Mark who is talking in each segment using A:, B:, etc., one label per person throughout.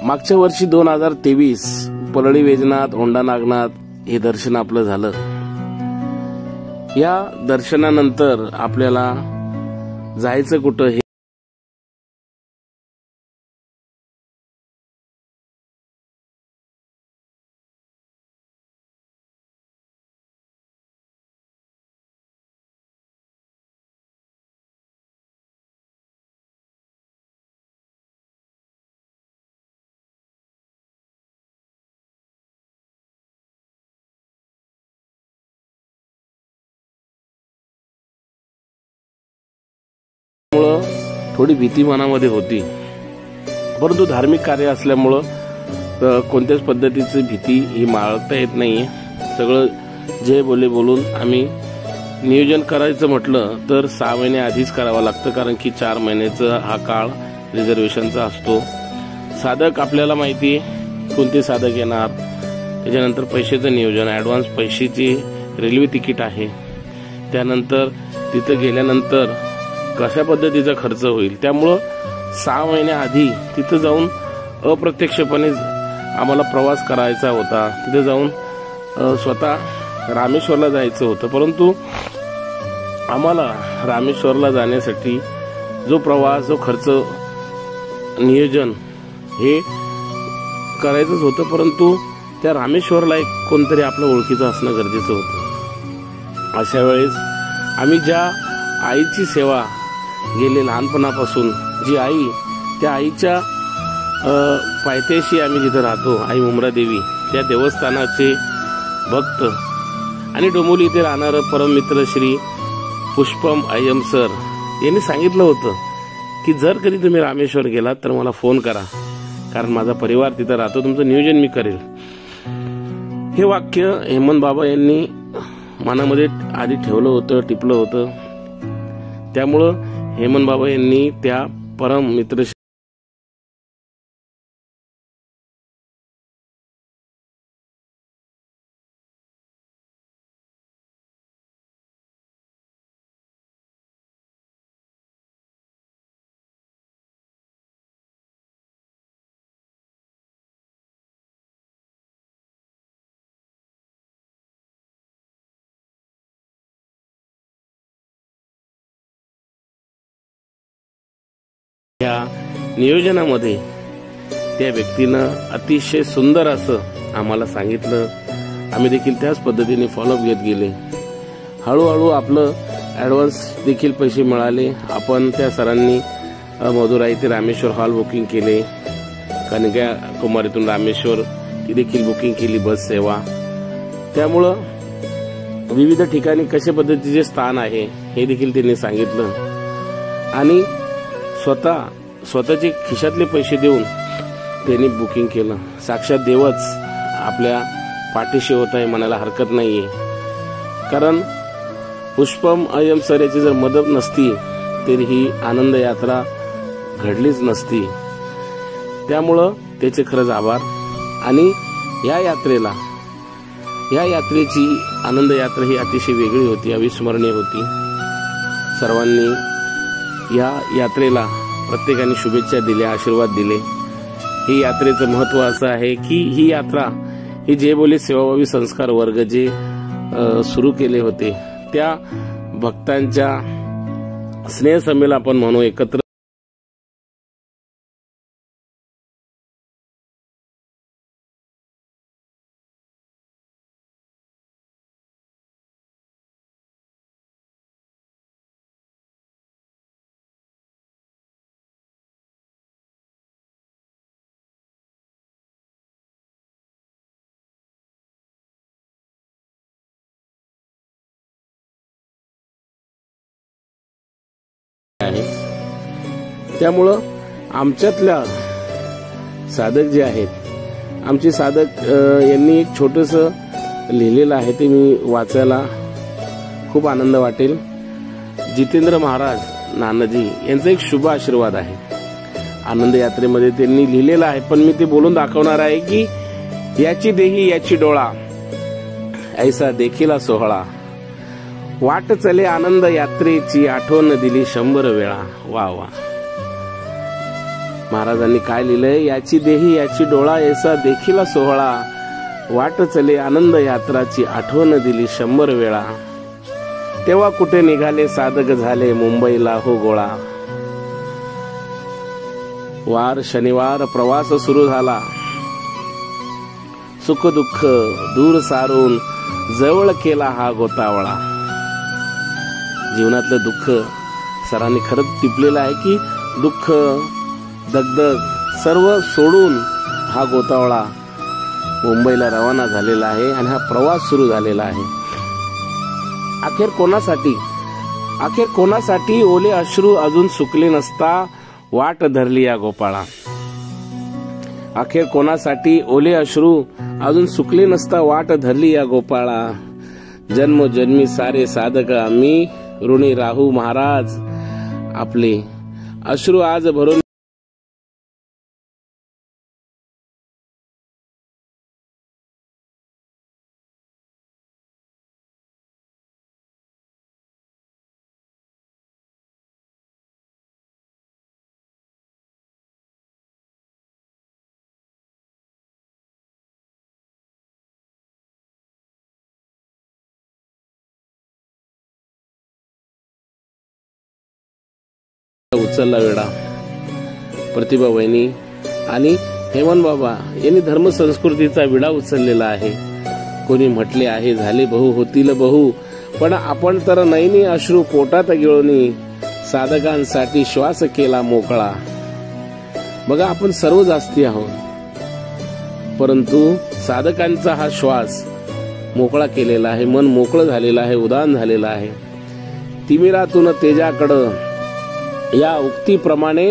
A: मागच्या वर्षी 2023 परळी वैजनाथ औंढा नागनाथ हे दर्शन आपलं झालं। या दर्शनानंतर आपल्याला जायचं कुठं हे थोडी भीती मनामध्ये होती, परंतु धार्मिक कार्य असल्यामुळं कोणत्याच पद्धतीची भीती ही माळता येत नाहीये। सगळं जे बोलून आम्ही नियोजन करायचं म्हटलं तर 6 महिने आधीच करावं लागतं, कारण की 4 महिन्याचा हा काळ रिझर्वेशनचा असतो। साधक आपल्याला माहिती आहे कोणते साधक येणार, त्याच्यानंतर पैशाचं नियोजन, ॲडव्हान्स पैशाची रेल्वे तिकीट आहे, त्यानंतर तिथं गेल्यानंतर कशा पद्धतीचा खर्च होईल। त्यामुळं 6 महिन्याआधी तिथं जाऊन अप्रत्यक्षपणे आम्हाला प्रवास करायचा होता। तिथे जाऊन स्वतः रामेश्वरला जायचं होतं, परंतु आम्हाला रामेश्वरला जाण्यासाठी जो प्रवास, जो खर्च, नियोजन हे करायचंच होतं, परंतु त्या रामेश्वरला एक कोणतरी आपलं ओळखीचं असणं गरजेचं होतं। अशा वेळेस आम्ही ज्या आईची सेवा गेले लहानपणापासून, जी आई, त्या आईच्या पायथ्याशी आम्ही जिथं राहतो, आई मुंब्रा देवी, त्या देवस्थानाचे भक्त आणि डोंबिवली इथे राहणारं परममित्र श्री पुष्पम अय्यम सर यांनी सांगितलं होतं की जर कधी तुम्ही रामेश्वर गेलात तर मला फोन करा, कारण माझा परिवार तिथं राहतो, तुमचं नियोजन मी करेल। हे वाक्य हेमंत बाबा यांनी मनामध्ये आधी ठेवलं होतं, टिपलं होतं। त्यामुळं हेमंत बाबा यांनी त्या परम मित्र या नियोजनामध्ये त्या व्यक्तीनं अतिशय सुंदर असं आम्हाला सांगितलं। आम्ही देखील त्याच पद्धतीने फॉलोअप घेत गेले। हळूहळू आपलं ॲडव्हान्स देखील पैसे मिळाले। आपण त्या सरांनी मदुराई ते रामेश्वर हॉल बुकिंग केले, कन्याकुमारीतून रामेश्वर ती देखील बुकिंग केली, बस सेवा। त्यामुळं विविध ठिकाणी कशा पद्धतीचे स्थान आहे हे देखील त्यांनी सांगितलं आणि स्वतःचे खिशातले पैसे देऊन त्यांनी बुकिंग केलं। साक्षात देवच आपल्या पाठीशी होत आहे म्हणायला हरकत नाहीये, कारण पुष्पम अय्यम सर याची जर मदत नसती तर ही आनंद यात्रा घडलीच नसती। त्यामुळं त्याचे खरंच आभार। आणि या यात्रेची आनंद यात्रा ही अतिशय वेगळी होती, अविस्मरणीय होती। सर्वांनी या यात्रेला प्रत्येकाने शुभेच्छा दिल्या, आशीर्वाद दिले। ही यात्रेचं महत्त्व असं आहे की ही यात्रा ही जे बोले सेवाभावी संस्कार वर्ग जे सुरू केले होते त्या भक्तांच्या स्नेहसंमेलन आपण म्हणू, एकत्र आहे। त्यामुळं आमच्यातल्या साधक जे आहेत, आमचे साधक यांनी एक छोटंसं लिहिलेलं आहे, ते मी वाचायला खूप आनंद वाटेल। जितेंद्र महाराज नानाजी यांचा एक शुभ आशीर्वाद आहे आनंद यात्रेमध्ये त्यांनी लिहिलेलं आहे, पण मी ते बोलून दाखवणार आहे की याची देही याची डोळा ऐसा देखीला सोहळा, वाट चले आनंद यात्रेची आठवण दिली 100 वेळा। वा वा, महाराजांनी काय लिहिलंय, याची देही याची डोळा ऐसा देखीला सोहळा, वाट चले आनंद यात्राची आठवण दिली 100 वेळा, तेव्हा कुठे निघाले साधक झाले मुंबईला हो गोळा. वार शनिवार प्रवास सुरू झाला, सुख दुःख दूर सारून जवळ केला हा गोतावळा. जीवनातलं दुःख सरांनी खरंच टिपलेलं आहे की दुःख दगदग सर्व सोडून हा गोतावळा मुंबईला रवाना झालेला आहे आणि हा प्रवास सुरू झालेला आहे. अखेर कोणासाठी ओले अश्रू अजून सुकले नसता वाट धरली या गोपाळा. अखेर कोणासाठी ओले अश्रू अजून सुकले नसता वाट धरली या गोपाळा. जन्मोजन्मी सारे साधक आम्ही ऋणी राहू महाराज आपले, अश्रू आज भरून उचलला वेळा. प्रतिभा वहिनी आणि हेमंत बाबा यांनी धर्म संस्कृतीचा विडा उचललेला आहे. कोणी म्हटले आहे झाले बहु होतील बहु, पण आपण तर नैनी अश्रू पोटात गिळूनी साधकांसाठी श्वास केला मोकळा. बघा आपण सर्व जास्ती आहोत, परंतु साधकांचा हा श्वास मोकळा केलेला आहे, मन मोकळं झालेलं आहे, उदान झालेलं आहे. तिमिरातून तेजाकडं या उक्तीप्रमाणे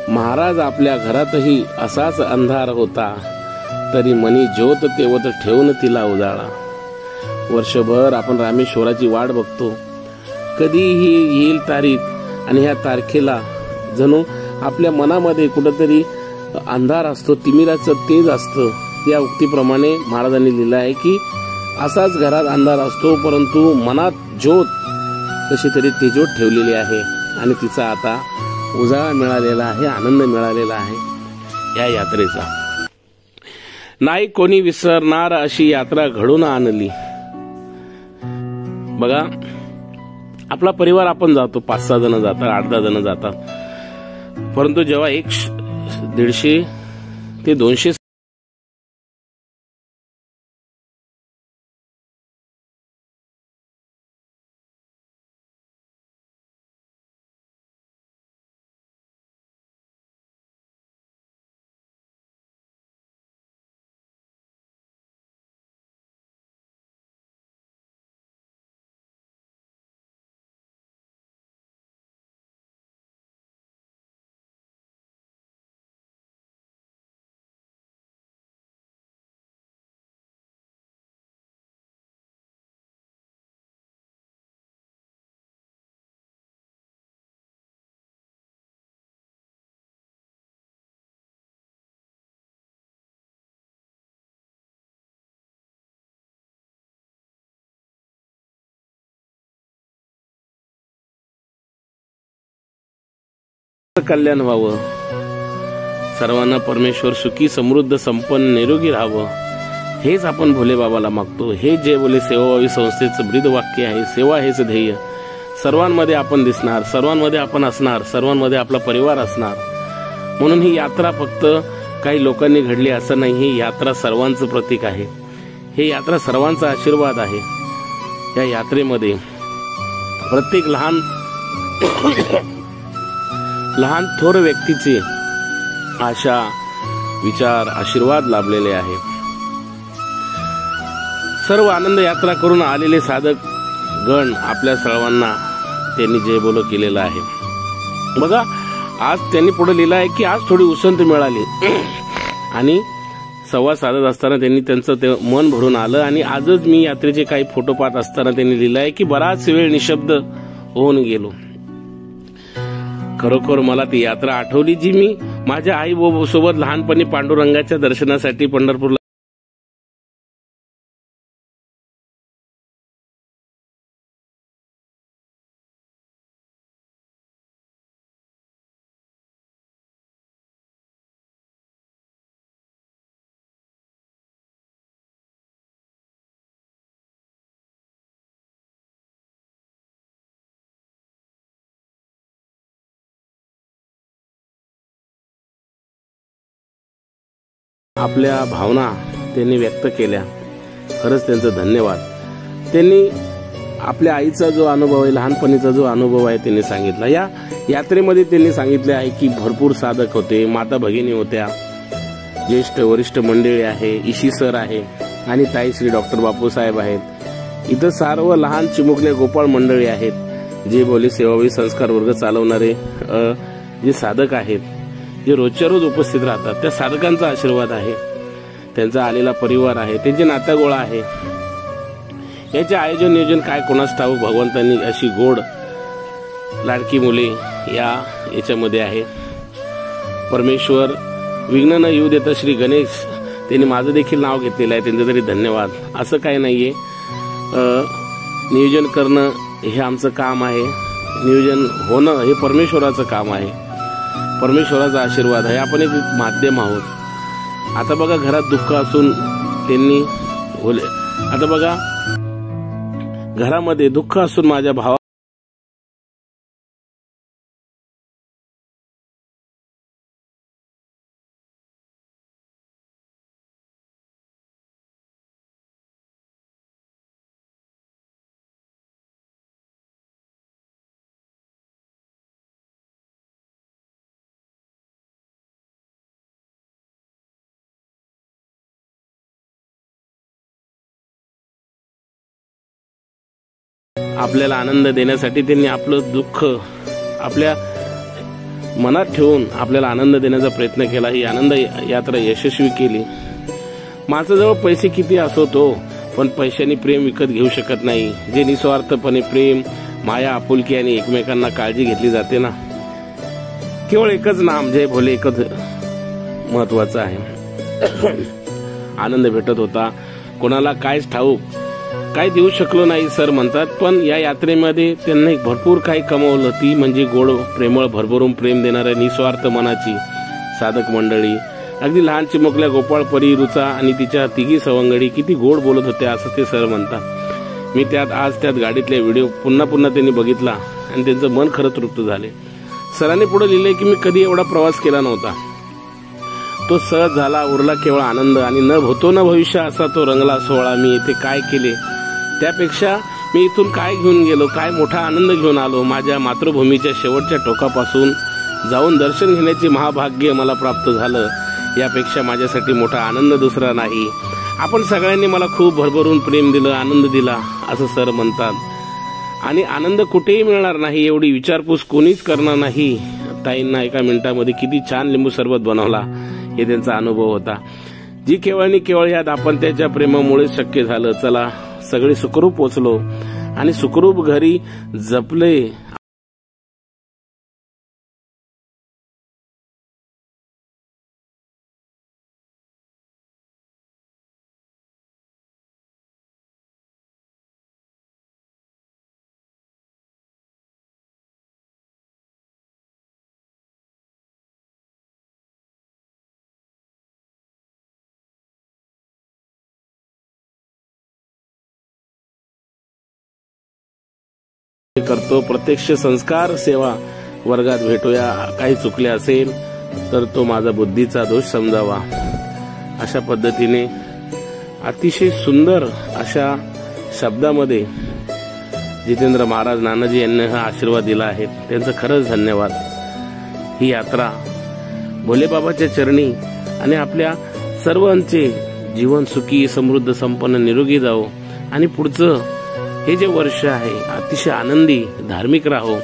A: महाराज आपल्या घरातही असाच अंधार होता, तरी मनी ज्योत तेवत ठेवून तिला उजाळा. वर्षभर आपण रामेश्वराची वाट बघतो, कधीही येईल तारीख आणि ह्या तारखेला जणू आपल्या मनामध्ये कुठंतरी अंधार असतो, तिमिराचं तेज असतं. या उक्तीप्रमाणे महाराजांनी लिहिलं आहे की असाच घरात अंधार असतो, परंतु मनात ज्योत कशी तरी तेजोत ठेवलेली आहे आणि तिचा आता उजाळा मिळालेला आहे, आनंद मिळालेला आहे या यात्रेचा. नाही कोणी विसरणार अशी यात्रा घडून आणली. बघा आपला परिवार आपण जातो, 5-6 जण जातात, 8-10 जण जातात, परंतु जेव्हा 150 ते 200 कल्याण व्हावं, सर्वांना परमेश्वर सुखी समृद्ध संपन्न निरोगी राहावं, हेच आपण भोले बाबाला मागतो. हे जे बोले सेवाभावी संस्थेचं ब्रीद वाक्य आहे, सेवा हेच ध्येय. सर्वांमध्ये आपण दिसणार, सर्वांमध्ये आपण असणार, सर्वांमध्ये आपला परिवार असणार. म्हणून ही यात्रा फक्त काही लोकांनी घडली असं नाही, ही यात्रा सर्वांचं प्रतीक आहे. ही यात्रा सर्वांचा आशीर्वाद आहे. या यात्रेमध्ये प्रत्येक लहान थोर व्यक्तीचे आशा विचार आशीर्वाद लाभलेले आहे. सर्व आनंद यात्रा करून आलेले साधक गण आपल्या सर्वांना त्यांनी जय बोलो केलेला आहे. बघा आज त्यांनी पुढे लिहिलं आहे की आज थोडी उसंत मिळाली आणि संवाद साधत असताना त्यांनी त्यांचं ते मन भरून आलं. आणि आजच मी यात्रेचे काही फोटो पाहत असताना त्यांनी लिहिलं आहे की बराच वेळ निशब्द होऊन गेलो. खरोखर मला ती यात्रा आठवली जी मी माझ्या आई सोबत लहानपणी पांडुरंगाच्या दर्शनासाठी पंढरपूरला आपल्या भावना त्यांनी व्यक्त केल्या, खरंच त्यांचं धन्यवाद. त्यांनी आपल्या आईचा जो अनुभव आहे, लहानपणीचा जो अनुभव आहे त्यांनी सांगितला. या यात्रेमध्ये त्यांनी सांगितले आहे की भरपूर साधक होते, माता भगिनी होत्या, ज्येष्ठ वरिष्ठ मंडळी आहे, ईशी सर आहे आणि ताई श्री डॉक्टर बापूसाहेब आहेत. इथं सर्व लहान चिमुकले गोपाळ मंडळी आहेत, जे बोली सेवाभावी संस्कार वर्ग चालवणारे जे साधक आहेत, जे रोजच्या रोज उपस्थित राहतात, त्या साधकांचा आशीर्वाद आहे, त्यांचा आलेला परिवार आहे, त्यांचे नातागोळा आहे. याचे आयोजन नियोजन काय कोणास ठाऊक, भगवंतांनी अशी गोड लाडकी मुले याच्यामध्ये आहे. परमेश्वर विघ्न न येऊ देता श्री गणेश त्यांनी माझं देखील नाव घेतलेलं आहे, त्यांचं तरी धन्यवाद. असं काही नाहीये, नियोजन करणं हे आमचं काम आहे, नियोजन होणं हे परमेश्वराचं काम आहे, परमेश्वराचा आशीर्वाद आहे. आपण एक माध्यम आहोत. आता बघा, घरात दुःख असून त्यांनी आता बघा, घरामध्ये दुःख असून माझ्या भावा आपल्याला आनंद देण्यासाठी त्यांनी आपलं दुःख आपल्या मनात ठेवून आपल्याला आनंद देण्याचा प्रयत्न केला. ही आनंद यात्रा यशस्वी केली. माणसाजवळ पैसे किती असो तो, पण पैशाने प्रेम विकत घेऊ शकत नाही. जे निस्वार्थपणे प्रेम, माया, आपुलकी आणि एकमेकांना काळजी घेतली जाते ना, केवळ एकच नाम जय भोले एकच महत्वाचं आहे. आनंद भेटत होता. कोणाला कायच ठाऊक, काय देऊ शकलो नाही सर म्हणतात, पण या यात्रेमध्ये त्यांनी भरपूर काही कमवलं. ती म्हणजे गोड, प्रेमळ, भरभरून प्रेम देणाऱ्या निस्वार्थ मनाची साधक मंडळी. अगदी लहान चिमुकल्या गोपाळ परी, रुचा आणि तिच्या तिघी सवंगडी किती गोड बोलत होत्या असं ते सर म्हणतात. मी आज त्यात गाडीतले व्हिडिओ पुन्हा त्यांनी बघितला आणि त्यांचं मन खरं तृप्त झाले. सरांनी पुढे लिहिलंय की मी कधी एवढा प्रवास केला नव्हता. तो सहज झाला, उरला केवळ आनंद आणि न भूतो न भविष्य असा तो रंगला सोहळा. मी इथे काय केले त्यापेक्षा मी इथून काय घेऊन गेलो, काय मोठा आनंद घेऊन आलो. माझ्या मातृभूमीच्या शेवटच्या टोकापासून जाऊन दर्शन घेण्याचे महाभाग्य मला प्राप्त झालं. यापेक्षा माझ्यासाठी मोठा आनंद दुसरा नाही. आपण सगळ्यांनी मला खूप भरभरून प्रेम दिलं, आनंद दिला असं सर म्हणतात. आणि आनंद कुठेही मिळणार नाही एवढी विचारपूस कोणीच करणार नाही. ताईंना एका मिनिटामध्ये किती छान लिंबू सरबत बनवला हे त्यांचा अनुभव होता, जी केवळ केवळ या दाम्पत्याच्या प्रेमामुळे शक्य झालं. चला, सगळे सुखरूप पोचलो आणि सुखरूप घरी जपले. करतो. प्रत्यक्ष संस्कार सेवा वर्गात भेटूया. काही चुकले असेल तर तो माझा बुद्धीचा दोष समजावा. अशा पद्धतीने अतिशय सुंदर अशा शब्दामध्ये जितेंद्र महाराज नानाजी यांनी हा आशीर्वाद दिला आहे. त्यांचं खरंच धन्यवाद. ही यात्रा भोलेबाबाच्या चरणी आणि आपल्या सर्वांचे जीवन सुखी, समृद्ध, संपन्न, निरोगी जावो आणि पुढचं हे जे वर्ष आहे अतिशय आनंदी, धार्मिक राहो.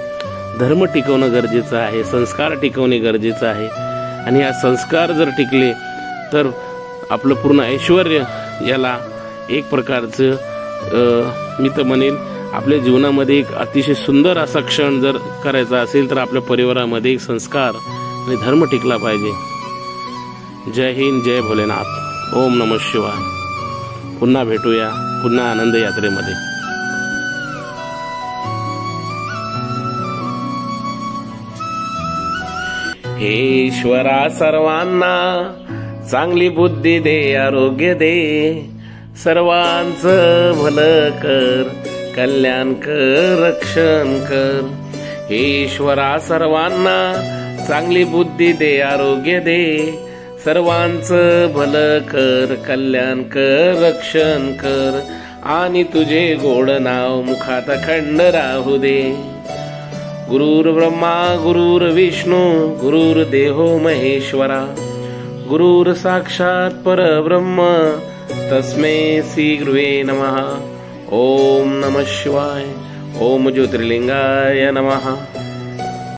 A: धर्म टिकवणं गरजेचं आहे, संस्कार टिकवणे गरजेचं आहे. आणि हा संस्कार जर टिकले तर आपलं पूर्ण ऐश्वर्य याला एक प्रकारचं मी तर म्हणेन आपल्या जीवनामध्ये एक अतिशय सुंदर असा क्षण जर करायचा असेल तर आपल्या परिवारामध्ये एक संस्कार आणि धर्म टिकला पाहिजे. जय हिंद, जय भोलेनाथ. ओम नमः शिवाय. पुन्हा भेटूया, पुन्हा आनंद यात्रेमध्ये. हे ईश्वरा सर्वांना चांगली बुद्धी दे, आरोग्य दे, सर्वांचं भलं कर, कल्याण कर, रक्षण कर. हे ईश्वरा सर्वांना चांगली बुद्धी दे, आरोग्य दे, सर्वांचं भलं कर, कल्याण कर, रक्षण कर, आणि तुझे गोड नाव मुखात अखंड राहू दे. गुरुर् ब्रह्मा गुरुर्विष्णू गुरुर्देहो महेश्वरा, गुरुर् साक्षात परब्रह्म तस्मै श्री गुरुवे नमः. ओम नमः शिवाय. ओम ज्योतिर्लिंगाय नमः.